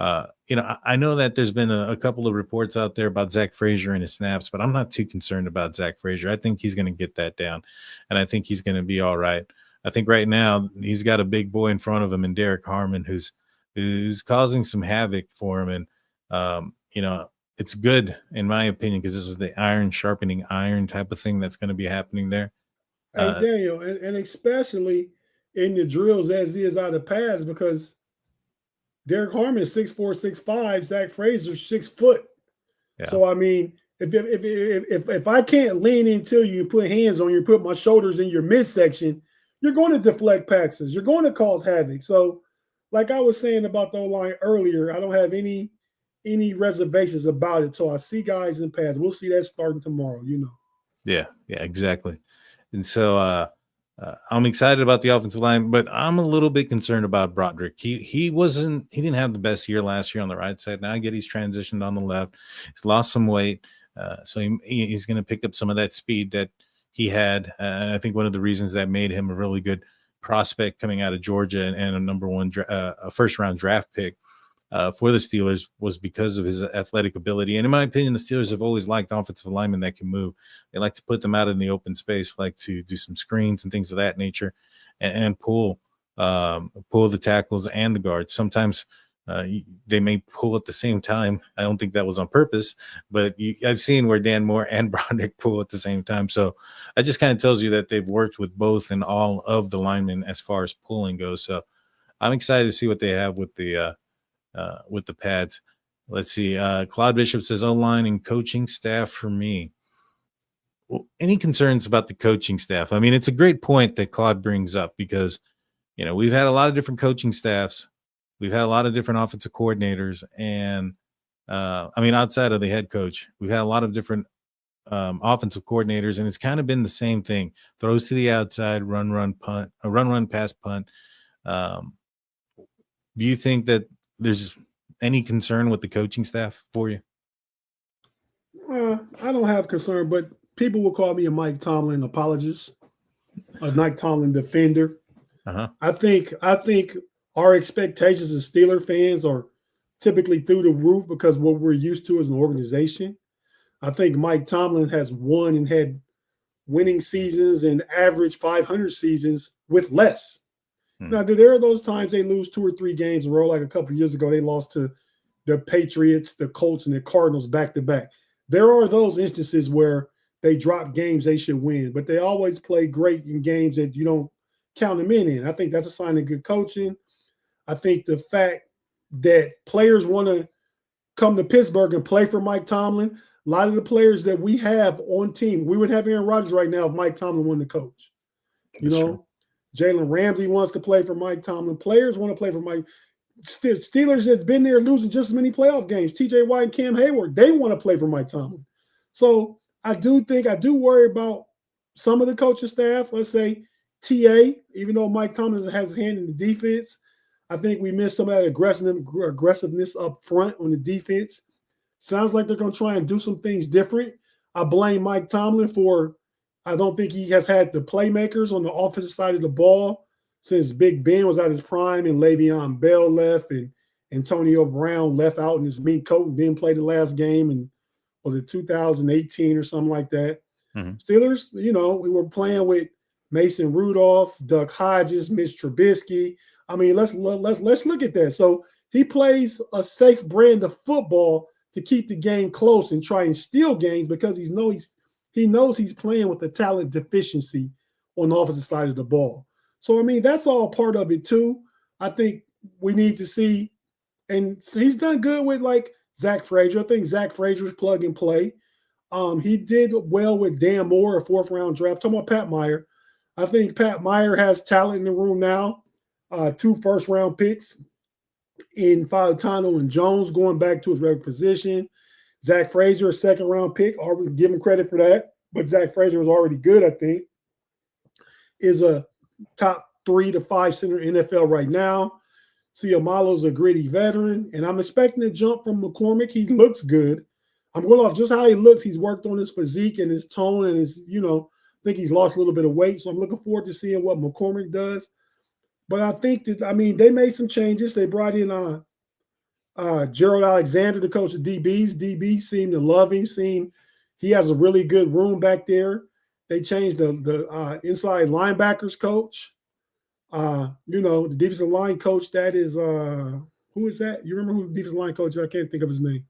I know that there's been a couple of reports out there about Zach Frazier and his snaps, but I'm not too concerned about Zach Frazier. I think he's going to get that down, and I think he's going to be all right. I think right now he's got a big boy in front of him in Derek Harmon, who's causing some havoc for him, and it's good in my opinion because this is the iron sharpening iron type of thing that's going to be happening there. Hey Uh, Daniel, and especially in the drills as he is out of pads, because Derek Harmon is 6'4", 6'5", Zach Frazier 6 foot. yeah, So I mean, if I can't lean into you, put hands on you, put my shoulders in your midsection, you're going to deflect passes. You're going to cause havoc. So, like I was saying about the O-line earlier, I don't have any reservations about it. So I see guys in pads. We'll see that starting tomorrow. yeah, exactly. And so I'm excited about the offensive line, but I'm a little bit concerned about Broderick. He didn't have the best year last year on the right side. Now I get he's transitioned on the left. He's lost some weight, so he's going to pick up some of that speed that he had. And I think one of the reasons that made him a really good prospect coming out of Georgia and a number one a first round draft pick for the Steelers was because of his athletic ability. And in my opinion, the Steelers have always liked offensive linemen that can move. They like to put them out in the open space, like to do some screens and things of that nature, and pull the tackles and the guards. Sometimes they may pull at the same time. I don't think that was on purpose, but I've seen where Dan Moore and Broderick pull at the same time. So that just kind of tells you that they've worked with both and all of the linemen as far as pulling goes. So I'm excited to see what they have with the pads. Let's see. Claude Bishop says O-line and coaching staff for me. Well, any concerns about the coaching staff? I mean, it's a great point that Claude brings up because, we've had a lot of different coaching staffs. We've had a lot of different offensive coordinators. And, outside of the head coach, we've had a lot of different offensive coordinators. And it's kind of been the same thing. Throws to the outside, run, punt, run, pass, punt. Do you think that there's any concern with the coaching staff for you? I don't have concern, but people will call me a Mike Tomlin apologist, a Mike Tomlin defender. Uh-huh. I think our expectations as Steeler fans are typically through the roof because what we're used to as an organization. I think Mike Tomlin has won and had winning seasons and average 500 seasons with less. Now, there are those times they lose 2 or 3 games in a row, like a couple of years ago, they lost to the Patriots, the Colts, and the Cardinals back to back. There are those instances where they drop games they should win, but they always play great in games that you don't count them in. I think that's a sign of good coaching. I think the fact that players want to come to Pittsburgh and play for Mike Tomlin, a lot of the players that we have on team, we would have Aaron Rodgers right now if Mike Tomlin won the coach. That's true. Jalen Ramsey wants to play for Mike Tomlin. Players want to play for Mike. Steelers has been there losing just as many playoff games. TJ White and Cam Hayward, they want to play for Mike Tomlin. So I do worry about some of the coaching staff. Let's say TA, even though Mike Tomlin has his hand in the defense, I think we missed some of that aggressiveness up front on the defense. Sounds like they're going to try and do some things different. I blame Mike Tomlin for I don't think he has had the playmakers on the offensive side of the ball since Big Ben was at his prime and Le'Veon Bell left and Antonio Brown left out in his mink coat and didn't play the last game and was it 2018 or something like that. Mm-hmm. Steelers, we were playing with Mason Rudolph, Duck Hodges, Mitch Trubisky. I mean, let's look at that. So he plays a safe brand of football to keep the game close and try and steal games because he knows he's playing with a talent deficiency on the offensive side of the ball. So, I mean, that's all part of it too. I think we need to see, and he's done good with like Zach Frazier. I think Zach Frazier's plug and play. He did well with Dan Moore, a 4th-round draft. Talking about Pat Meyer. I think Pat Meyer has talent in the room now. 2 first-round picks in Fautano and Jones going back to his regular position. Zach Frazier, a 2nd-round pick. I'll give him credit for that. But Zach Frazier was already good, I think. Is a top 3 to 5 center in NFL right now. Ciamalo's a gritty veteran. And I'm expecting a jump from McCormick. He looks good. I'm going off just how he looks. He's worked on his physique and his tone and his, I think he's lost a little bit of weight. So I'm looking forward to seeing what McCormick does. But I think that, they made some changes. They brought in Gerald Alexander, the coach of DBs. DBs seem to love him. He has a really good room back there. They changed the inside linebackers coach. The defensive line coach, that is who is that? You remember who the defensive line coach? I can't think of his name,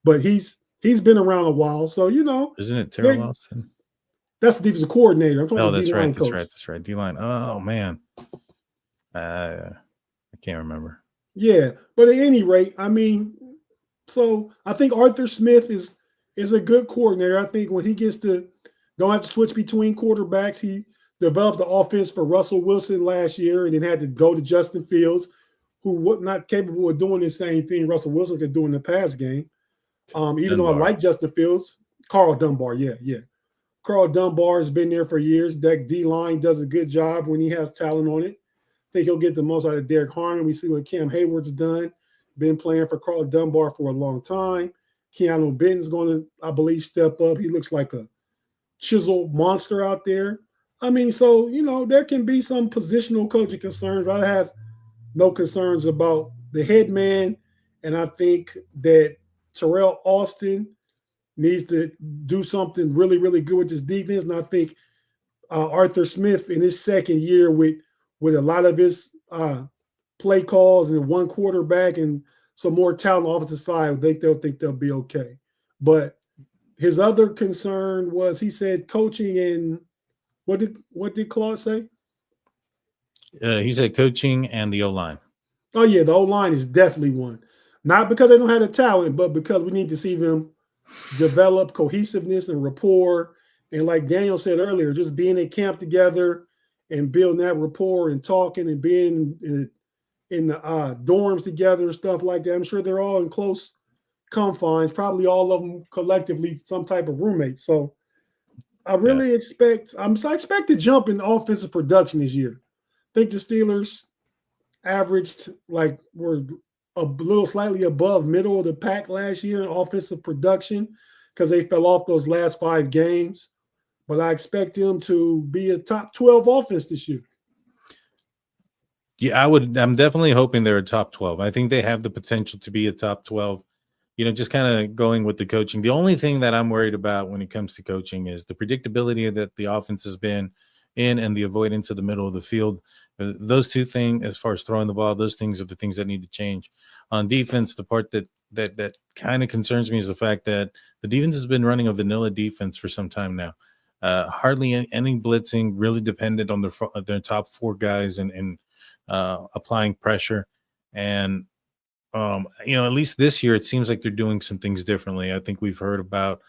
but he's been around a while. So Isn't it Terrell Austin? That's the defensive coordinator. I'm talking about that's D-line right. coach. That's right. D-line. Oh man, I can't remember. Yeah, but at any rate, I mean, so I think Arthur Smith is a good coordinator. I think when he gets to don't have to switch between quarterbacks, he developed the offense for Russell Wilson last year, and then had to go to Justin Fields, who was not capable of doing the same thing Russell Wilson could do in the pass game. Even though I like Justin Fields, Carl Dunbar, yeah. Carl Dunbar has been there for years. That D-line does a good job when he has talent on it. I think he'll get the most out of Derek Harmon. We see what Cam Hayward's done. Been playing for Carl Dunbar for a long time. Keanu Benton's going to, I believe, step up. He looks like a chiseled monster out there. I mean, so, there can be some positional coaching concerns, but I have no concerns about the head man. And I think that Terrell Austin needs to do something really, really good with this defense. And I think Arthur Smith in his second year with a lot of his play calls and one quarterback and some more talent on the offensive side, they'll be okay. But his other concern was, he said, coaching and what did Claude say? He said coaching and the O-line. Oh yeah, the O-line is definitely one. Not because they don't have the talent, but because we need to see them develop cohesiveness and rapport. And like Daniel said earlier, just being at camp together and building that rapport and talking and being in the dorms together and stuff like that. I'm sure they're all in close confines, probably all of them collectively some type of roommate. So I really expect to jump in offensive production this year. I think the Steelers averaged were a little slightly above middle of the pack last year in offensive production because they fell off those last 5 games. But I expect them to be a top 12 offense this year. Yeah, I'm definitely hoping they're a top 12. I think they have the potential to be a top 12. Just kind of going with the coaching. The only thing that I'm worried about when it comes to coaching is the predictability that the offense has been in and the avoidance of the middle of the field. Those two things, as far as throwing the ball, those things are the things that need to change. On defense, the part that kind of concerns me is the fact that the defense has been running a vanilla defense for some time now. Hardly any blitzing, really dependent on their top 4 guys and applying pressure. And at least this year, it seems like they're doing some things differently. I think we've heard about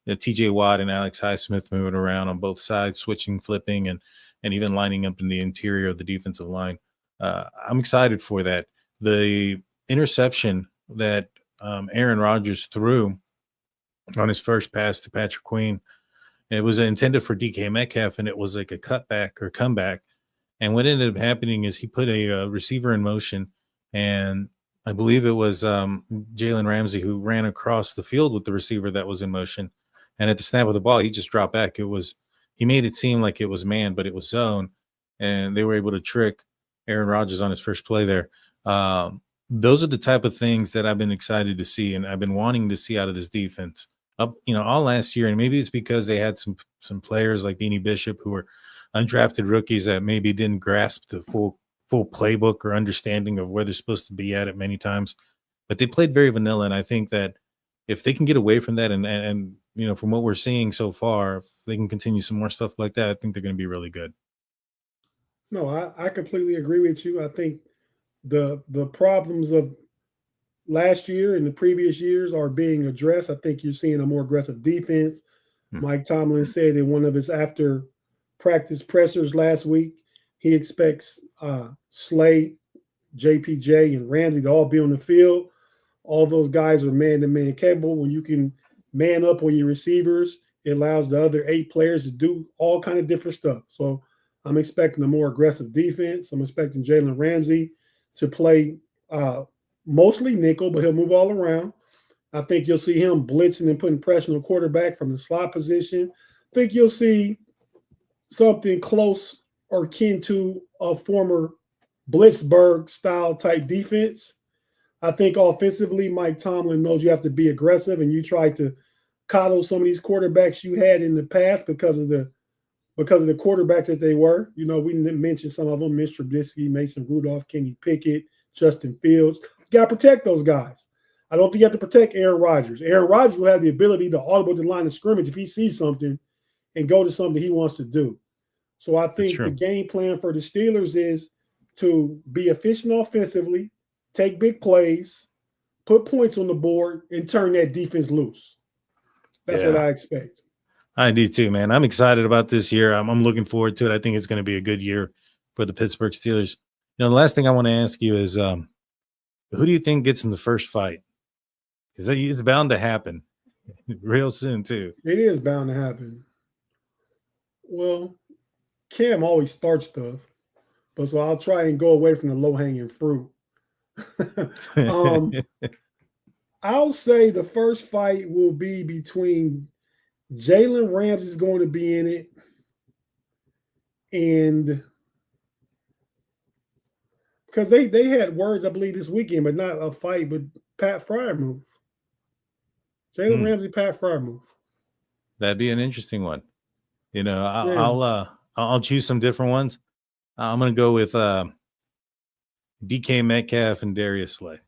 TJ Watt and Alex Highsmith moving around on both sides, switching, flipping, and even lining up in the interior of the defensive line. I'm excited for that. The interception that Aaron Rodgers threw on his first pass to Patrick Queen, it was intended for DK Metcalf, and it was like a cutback or comeback. And what ended up happening is he put a receiver in motion, and I believe it was Jalen Ramsey who ran across the field with the receiver that was in motion. And at the snap of the ball, he just dropped back. He made it seem like it was man, but it was zone. And they were able to trick Aaron Rodgers on his first play there. Those are the type of things that I've been excited to see, and I've been wanting to see out of this defense all last year. And maybe it's because they had some players like Beanie Bishop who were undrafted rookies that maybe didn't grasp the full playbook or understanding of where they're supposed to be at it many times, but they played very vanilla. And I think that if they can get away from that and from what we're seeing so far, if they can continue some more stuff like that, I think they're going to be really good. No, I completely agree with you. I think the problems of last year and the previous years are being addressed. I think you're seeing a more aggressive defense. Mike Tomlin said in one of his after practice pressers last week, he expects Slay, JPJ, and Ramsey to all be on the field. All those guys are man-to-man capable. When you can man up on your receivers, it allows the other 8 players to do all kind of different stuff. So I'm expecting a more aggressive defense. I'm expecting Jalen Ramsey to play mostly nickel, but he'll move all around. I think you'll see him blitzing and putting pressure on the quarterback from the slot position. I think you'll see something close or akin to a former Blitzburg style type defense. I think offensively, Mike Tomlin knows you have to be aggressive, and you try to coddle some of these quarterbacks you had in the past because of the quarterbacks that they were. You know, we mentioned some of them: Mr. Trubisky, Mason Rudolph, Kenny Pickett, Justin Fields. You got to protect those guys. I don't think you have to protect Aaron Rodgers. Aaron Rodgers will have the ability to audible the line of scrimmage if he sees something and go to something he wants to do. So I think the game plan for the Steelers is to be efficient offensively, take big plays, put points on the board, and turn that defense loose. That's what I expect. I do too, man. I'm excited about this year. I'm looking forward to it. I think it's going to be a good year for the Pittsburgh Steelers. You know, the last thing I want to ask you is, who do you think gets in the first fight? Because it's bound to happen real soon too. It is bound to happen. Well, Cam always starts stuff, but so I'll try and go away from the low-hanging fruit. I'll say the first fight will be between Jalen Ramsey is going to be in it, and because they had words, I believe, this weekend, but not a fight, but Pat Freiermuth. Jalen Ramsey, Pat Freiermuth. That'd be an interesting one. You know, I'll choose some different ones. I'm going to go with DK Metcalf and Darius Slay.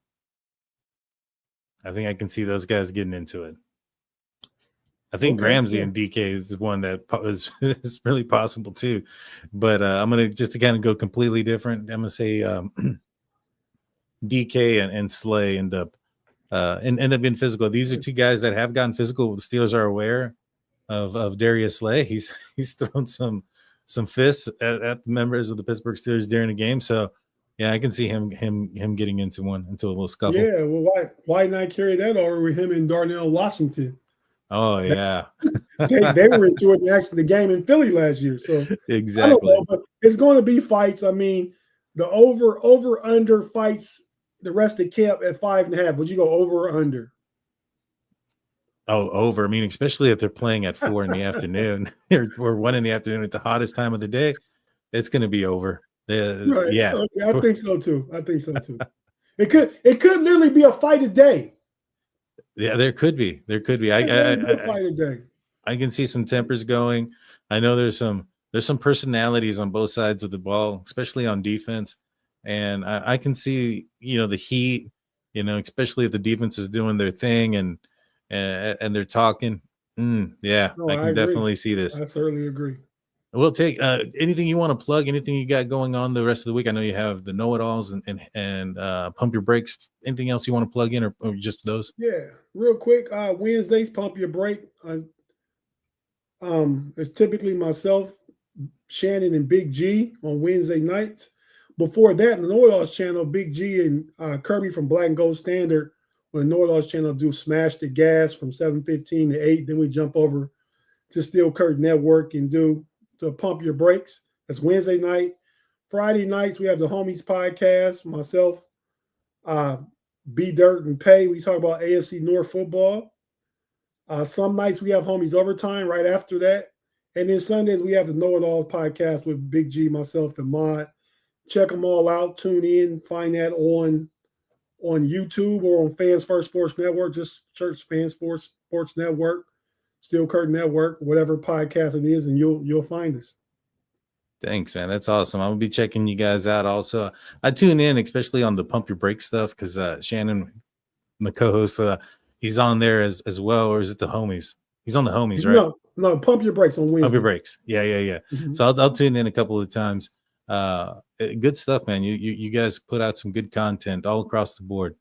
I think I can see those guys getting into it. I think Ramsey and DK is one that is really possible too. But I'm going to just to kind of go completely different. I'm going to say DK and Slay end up being physical. These are two guys that have gotten physical. The Steelers are aware of Darius Slay. He's thrown some fists at members of the Pittsburgh Steelers during the game. So yeah, I can see him getting into a little scuffle. Yeah, well, why not carry that over with him and Darnell Washington? Oh yeah, they were into it actually the game in Philly last year. So exactly, I don't know, but it's going to be fights. I mean, the over under fights the rest of camp at 5.5. Would you go over or under? Oh, over. I mean, especially if they're playing at 4 in the afternoon or 1 in the afternoon at the hottest time of the day, it's going to be over. Right. Yeah, okay. I think so too. It could literally be a fight a day. Yeah, there could be. A fight a day. I can see some tempers going. I know there's some personalities on both sides of the ball, especially on defense, and I can see the heat. Especially if the defense is doing their thing and they're talking. Yeah, I can definitely see this. I certainly agree. We'll take anything you want to plug, anything you got going on the rest of the week. I know you have the know-it-alls and Pump Your Brakes. Anything else you want to plug in or just those? Yeah, real quick. Wednesdays, Pump Your Brake. It's typically myself, Shannon, and Big G on Wednesday nights. Before that, on the know-it-alls channel, Big G and Kirby from Black and Gold Standard on the know-it-alls channel do Smash the Gas from 7:15 to 8. Then we jump over to Steel Curtain Network and do to Pump Your Brakes. That's Wednesday night. Friday nights, we have the Homies podcast. Myself, B Dirt and Pay. We talk about AFC North football. Some nights we have Homies Overtime right after that. And then Sundays, we have the Know It All podcast with Big G, myself, and Mod. Check them all out. Tune in. Find that on YouTube or on Fans First Sports Network. Just search Fans First Sports Network, Steel Curtain Network, whatever podcast it is, and you'll find us. Thanks, man. That's awesome. I'm gonna be checking you guys out. Also, I tune in, especially on the Pump Your Brake stuff, because Shannon, my co-host, he's on there as well. Or is it the Homies? He's on the Homies, right? No. Pump Your Brakes on Wednesday. Pump Your Brakes. Yeah. Mm-hmm. So I'll tune in a couple of times. Good stuff, man. You guys put out some good content all across the board.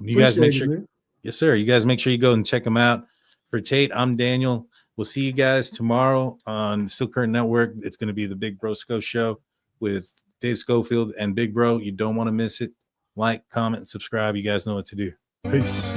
You guys make sure. Yes, sir. You guys make sure you go and check them out. For Tate, I'm Daniel. We'll see you guys tomorrow on Steel Curtain Network. It's going to be the Big Brosco Show with Dave Schofield and Big Bro. You don't want to miss it. Like, comment, subscribe. You guys know what to do. Peace.